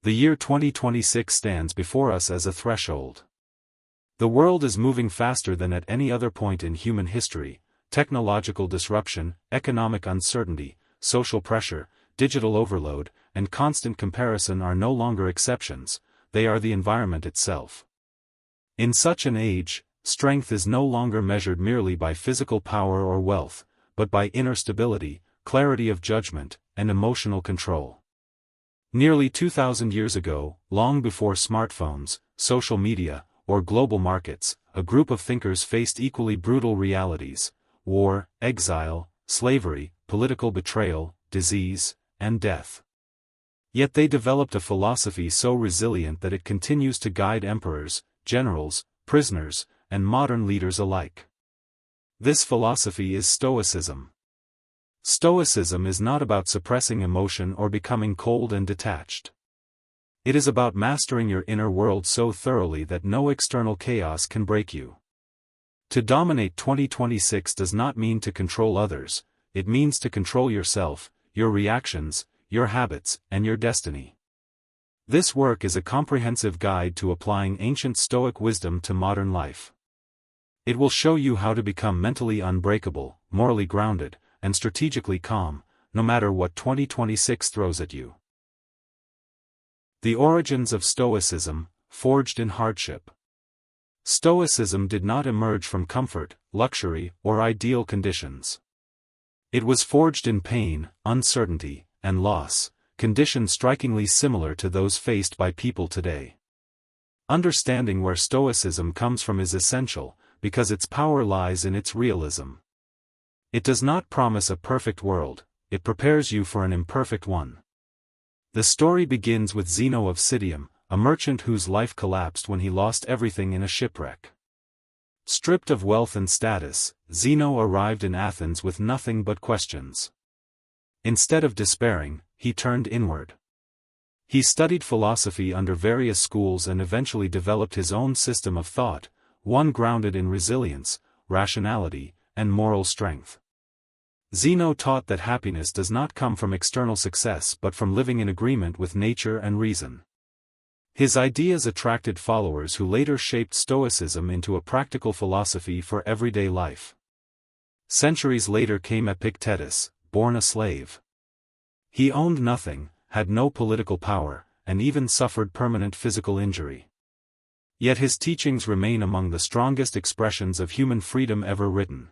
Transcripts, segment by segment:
The year 2026 stands before us as a threshold. The world is moving faster than at any other point in human history. Technological disruption, economic uncertainty, social pressure, digital overload, and constant comparison are no longer exceptions, they are the environment itself. In such an age, strength is no longer measured merely by physical power or wealth, but by inner stability, clarity of judgment, and emotional control. Nearly 2,000 years ago, long before smartphones, social media, or global markets, a group of thinkers faced equally brutal realities: war, exile, slavery, political betrayal, disease, and death. Yet they developed a philosophy so resilient that it continues to guide emperors, generals, prisoners, and modern leaders alike. This philosophy is Stoicism. Stoicism is not about suppressing emotion or becoming cold and detached. It is about mastering your inner world so thoroughly that no external chaos can break you. To dominate 2026 does not mean to control others, it means to control yourself, your reactions, your habits, and your destiny. This work is a comprehensive guide to applying ancient Stoic wisdom to modern life. It will show you how to become mentally unbreakable, morally grounded, and strategically calm, no matter what 2026 throws at you. The origins of Stoicism, forged in hardship. Stoicism did not emerge from comfort, luxury, or ideal conditions. It was forged in pain, uncertainty, and loss, conditions strikingly similar to those faced by people today. Understanding where Stoicism comes from is essential, because its power lies in its realism. It does not promise a perfect world, it prepares you for an imperfect one. The story begins with Zeno of Citium, a merchant whose life collapsed when he lost everything in a shipwreck. Stripped of wealth and status, Zeno arrived in Athens with nothing but questions. Instead of despairing, he turned inward. He studied philosophy under various schools and eventually developed his own system of thought, one grounded in resilience, rationality, and moral strength. Zeno taught that happiness does not come from external success but from living in agreement with nature and reason. His ideas attracted followers who later shaped Stoicism into a practical philosophy for everyday life. Centuries later came Epictetus, born a slave. He owned nothing, had no political power, and even suffered permanent physical injury. Yet his teachings remain among the strongest expressions of human freedom ever written.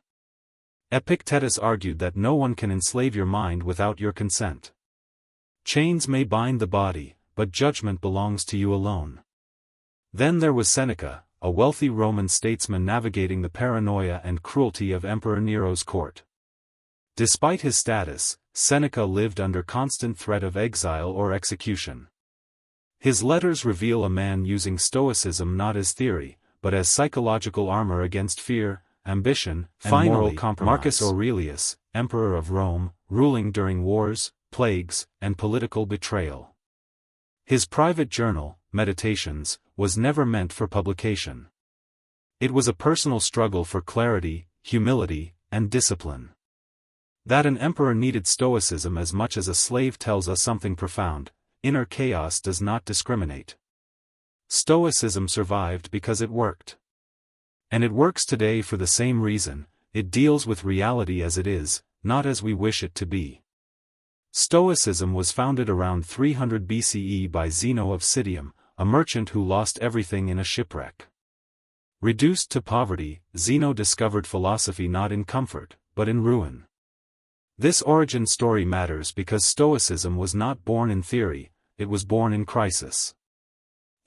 Epictetus argued that no one can enslave your mind without your consent. Chains may bind the body, but judgment belongs to you alone. Then there was Seneca, a wealthy Roman statesman navigating the paranoia and cruelty of Emperor Nero's court. Despite his status, Seneca lived under constant threat of exile or execution. His letters reveal a man using Stoicism not as theory, but as psychological armor against fear, ambition, and moral compromise. Marcus Aurelius, Emperor of Rome, ruling during wars, plagues, and political betrayal. His private journal, Meditations, was never meant for publication. It was a personal struggle for clarity, humility, and discipline. That an emperor needed Stoicism as much as a slave tells us something profound: inner chaos does not discriminate. Stoicism survived because it worked. And it works today for the same reason: it deals with reality as it is, not as we wish it to be. Stoicism was founded around 300 BCE by Zeno of Citium, a merchant who lost everything in a shipwreck. Reduced to poverty, Zeno discovered philosophy not in comfort, but in ruin. This origin story matters because Stoicism was not born in theory, it was born in crisis.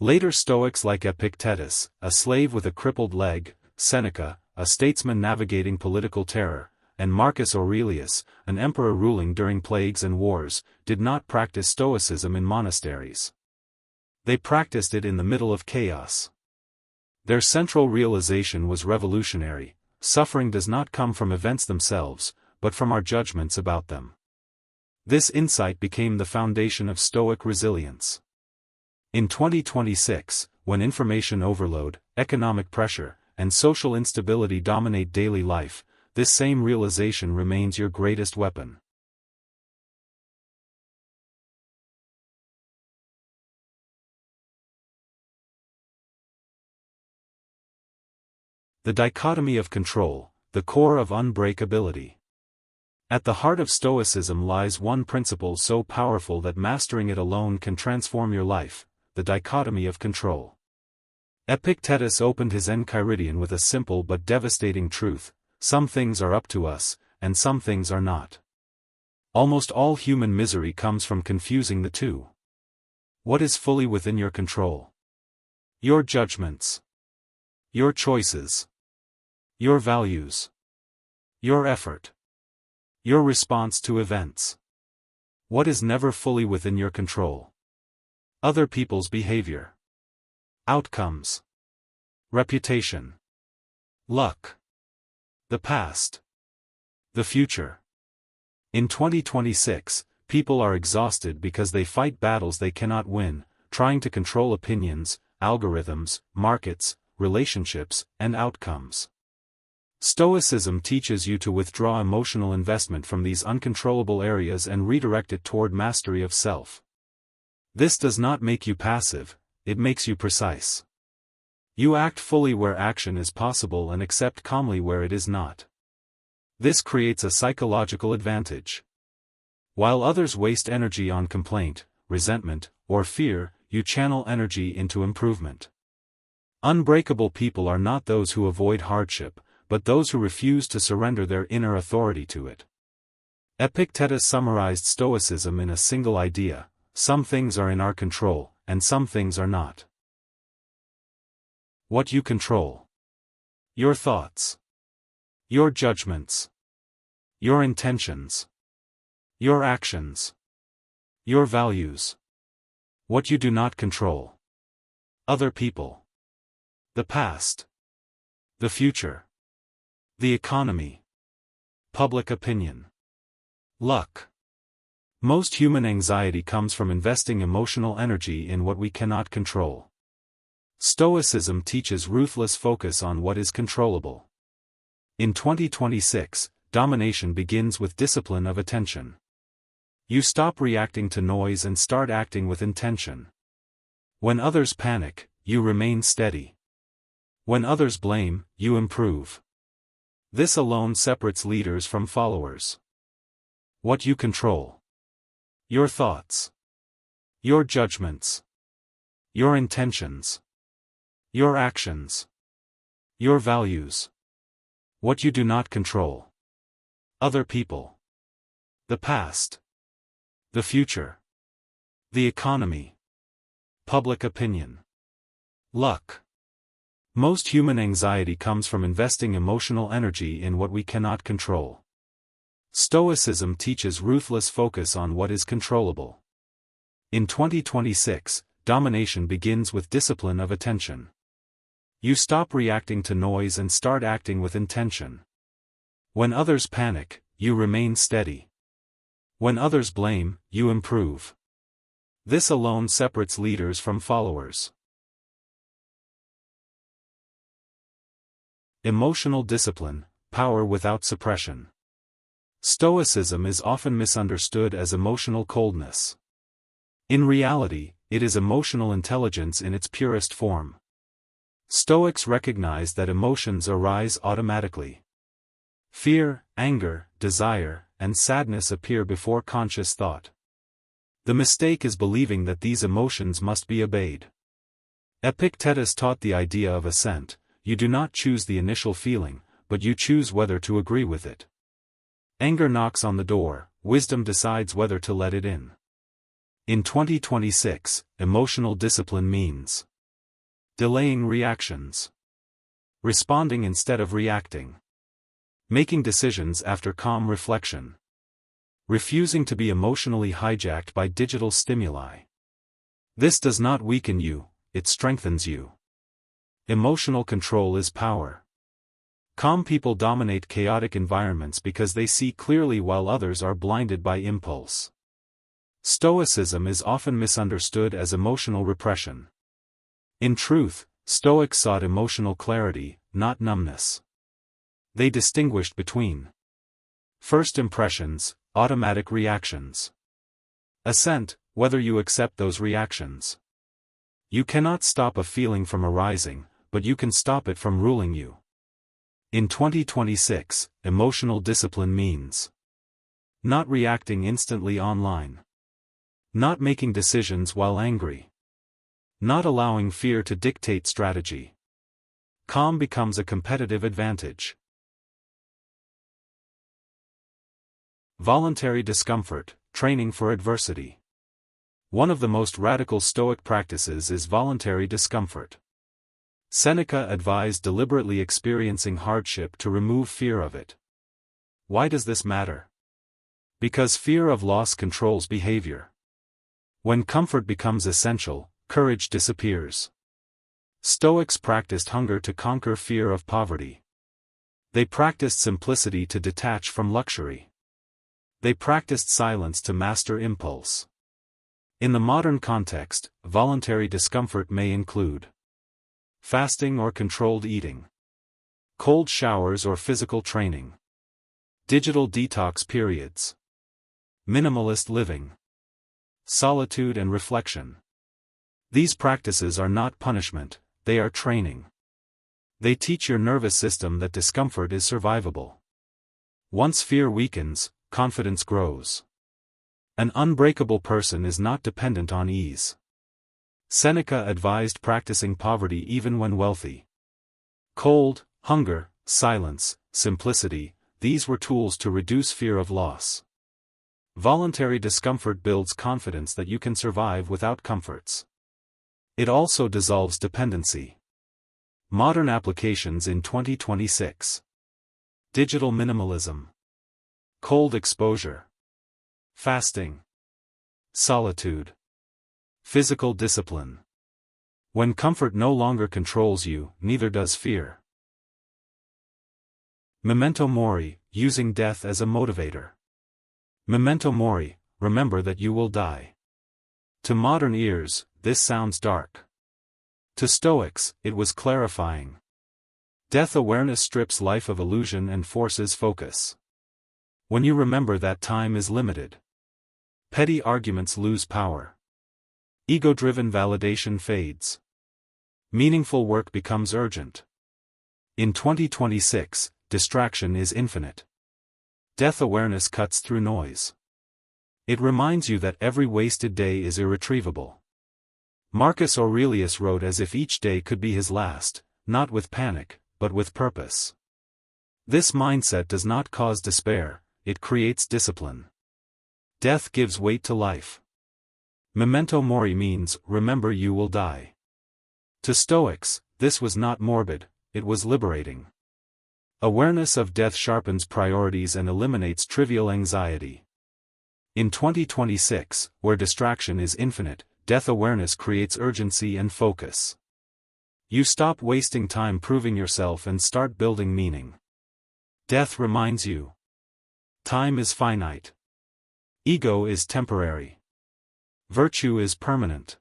Later Stoics like Epictetus, a slave with a crippled leg, Seneca, a statesman navigating political terror, and Marcus Aurelius, an emperor ruling during plagues and wars, did not practice Stoicism in monasteries. They practiced it in the middle of chaos. Their central realization was revolutionary: suffering does not come from events themselves, but from our judgments about them. This insight became the foundation of Stoic resilience. In 2026, when information overload, economic pressure, and social instability dominate daily life, this same realization remains your greatest weapon. The dichotomy of control, the core of unbreakability. At the heart of Stoicism lies one principle so powerful that mastering it alone can transform your life: the dichotomy of control. Epictetus opened his Enchiridion with a simple but devastating truth: some things are up to us, and some things are not. Almost all human misery comes from confusing the two. What is fully within your control? Your judgments. Your choices. Your values. Your effort. Your response to events. What is never fully within your control? Other people's behavior. Outcomes. Reputation. Luck. The past. The future. In 2026, people are exhausted because they fight battles they cannot win, trying to control opinions, algorithms, markets, relationships, and outcomes. Stoicism teaches you to withdraw emotional investment from these uncontrollable areas and redirect it toward mastery of self. This does not make you passive, it makes you precise. You act fully where action is possible and accept calmly where it is not. This creates a psychological advantage. While others waste energy on complaint, resentment, or fear, you channel energy into improvement. Unbreakable people are not those who avoid hardship, but those who refuse to surrender their inner authority to it. Epictetus summarized Stoicism in a single idea: some things are in our control, and some things are not. What you control. Your thoughts. Your judgments. Your intentions. Your actions. Your values. What you do not control. Other people. The past. The future. The economy. Public opinion. Luck. Most human anxiety comes from investing emotional energy in what we cannot control. Stoicism teaches ruthless focus on what is controllable. In 2026, domination begins with discipline of attention. You stop reacting to noise and start acting with intention. When others panic, you remain steady. When others blame, you improve. This alone separates leaders from followers. What you control. Your thoughts. Your judgments. Your intentions. Your actions. Your values. What you do not control. Other people. The past. The future. The economy. Public opinion. Luck. Most human anxiety comes from investing emotional energy in what we cannot control. Stoicism teaches ruthless focus on what is controllable. In 2026, domination begins with discipline of attention. You stop reacting to noise and start acting with intention. When others panic, you remain steady. When others blame, you improve. This alone separates leaders from followers. Emotional discipline, power without suppression. Stoicism is often misunderstood as emotional coldness. In reality, it is emotional intelligence in its purest form. Stoics recognize that emotions arise automatically. Fear, anger, desire, and sadness appear before conscious thought. The mistake is believing that these emotions must be obeyed. Epictetus taught the idea of assent: you do not choose the initial feeling, but you choose whether to agree with it. Anger knocks on the door, wisdom decides whether to let it in. In 2026, emotional discipline means delaying reactions, responding instead of reacting, making decisions after calm reflection, refusing to be emotionally hijacked by digital stimuli. This does not weaken you, it strengthens you. Emotional control is power. Calm people dominate chaotic environments because they see clearly while others are blinded by impulse. Stoicism is often misunderstood as emotional repression. In truth, Stoics sought emotional clarity, not numbness. They distinguished between first impressions, automatic reactions. Assent, whether you accept those reactions. You cannot stop a feeling from arising, but you can stop it from ruling you. In 2026, emotional discipline means not reacting instantly online, not making decisions while angry, not allowing fear to dictate strategy. Calm becomes a competitive advantage. Voluntary discomfort, training for adversity. One of the most radical Stoic practices is voluntary discomfort. Seneca advised deliberately experiencing hardship to remove fear of it. Why does this matter? Because fear of loss controls behavior. When comfort becomes essential, courage disappears. Stoics practiced hunger to conquer fear of poverty. They practiced simplicity to detach from luxury. They practiced silence to master impulse. In the modern context, voluntary discomfort may include fasting or controlled eating, cold showers or physical training, digital detox periods, minimalist living, solitude and reflection. These practices are not punishment, they are training. They teach your nervous system that discomfort is survivable. Once fear weakens, confidence grows. An unbreakable person is not dependent on ease. Seneca advised practicing poverty even when wealthy. Cold, hunger, silence, simplicity, these were tools to reduce fear of loss. Voluntary discomfort builds confidence that you can survive without comforts. It also dissolves dependency. Modern applications in 2026. Digital minimalism. Cold exposure. Fasting. Solitude. Physical discipline. When comfort no longer controls you, neither does fear. Memento mori, using death as a motivator. Memento mori, remember that you will die. To modern ears, this sounds dark. To Stoics, it was clarifying. Death awareness strips life of illusion and forces focus. When you remember that time is limited, petty arguments lose power. Ego-driven validation fades. Meaningful work becomes urgent. In 2026, distraction is infinite. Death awareness cuts through noise. It reminds you that every wasted day is irretrievable. Marcus Aurelius wrote as if each day could be his last, not with panic, but with purpose. This mindset does not cause despair, it creates discipline. Death gives weight to life. Memento mori means, remember you will die. To Stoics, this was not morbid, it was liberating. Awareness of death sharpens priorities and eliminates trivial anxiety. In 2026, where distraction is infinite, death awareness creates urgency and focus. You stop wasting time proving yourself and start building meaning. Death reminds you. Time is finite. Ego is temporary. Virtue is permanent.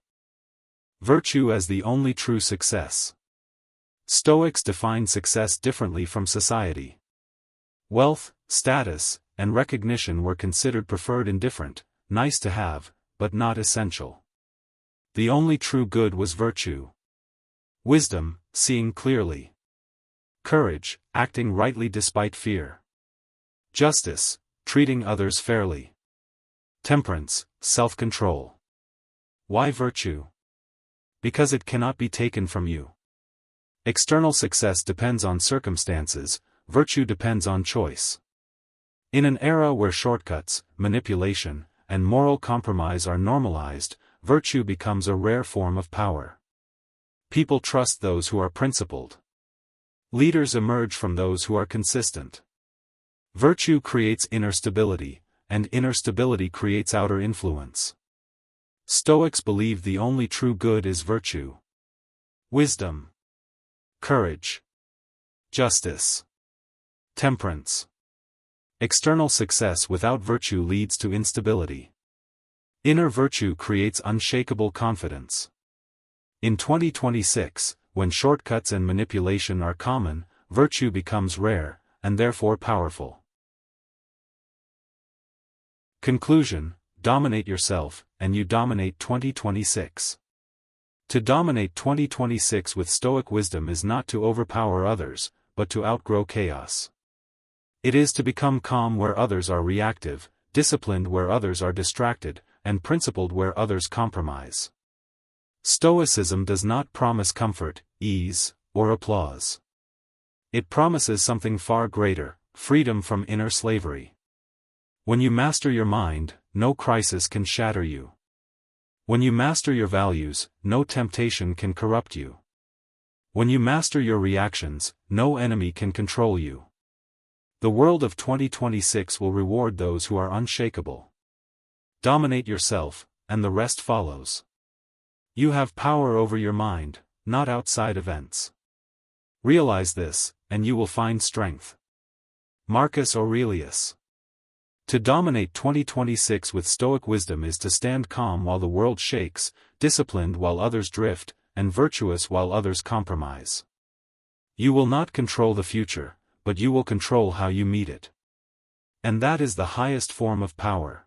Virtue as the only true success. Stoics define success differently from society. Wealth, status, and recognition were considered preferred indifferent, nice to have, but not essential. The only true good was virtue. Wisdom, seeing clearly. Courage, acting rightly despite fear. Justice, treating others fairly. Temperance, self-control. Why virtue? Because it cannot be taken from you. External success depends on circumstances, virtue depends on choice. In an era where shortcuts, manipulation, and moral compromise are normalized, virtue becomes a rare form of power. People trust those who are principled. Leaders emerge from those who are consistent. Virtue creates inner stability, and inner stability creates outer influence. Stoics believe the only true good is virtue. Wisdom. Courage. Justice. Temperance. External success without virtue leads to instability. Inner virtue creates unshakable confidence. In 2026, when shortcuts and manipulation are common, virtue becomes rare, and therefore powerful. Conclusion: dominate yourself, and you dominate 2026. To dominate 2026 with Stoic wisdom is not to overpower others, but to outgrow chaos. It is to become calm where others are reactive, disciplined where others are distracted, and principled where others compromise. Stoicism does not promise comfort, ease, or applause. It promises something far greater: freedom from inner slavery. When you master your mind, no crisis can shatter you. When you master your values, no temptation can corrupt you. When you master your reactions, no enemy can control you. The world of 2026 will reward those who are unshakable. Dominate yourself, and the rest follows. You have power over your mind, not outside events. Realize this, and you will find strength. Marcus Aurelius. To dominate 2026 with Stoic wisdom is to stand calm while the world shakes, disciplined while others drift, and virtuous while others compromise. You will not control the future, but you will control how you meet it. And that is the highest form of power.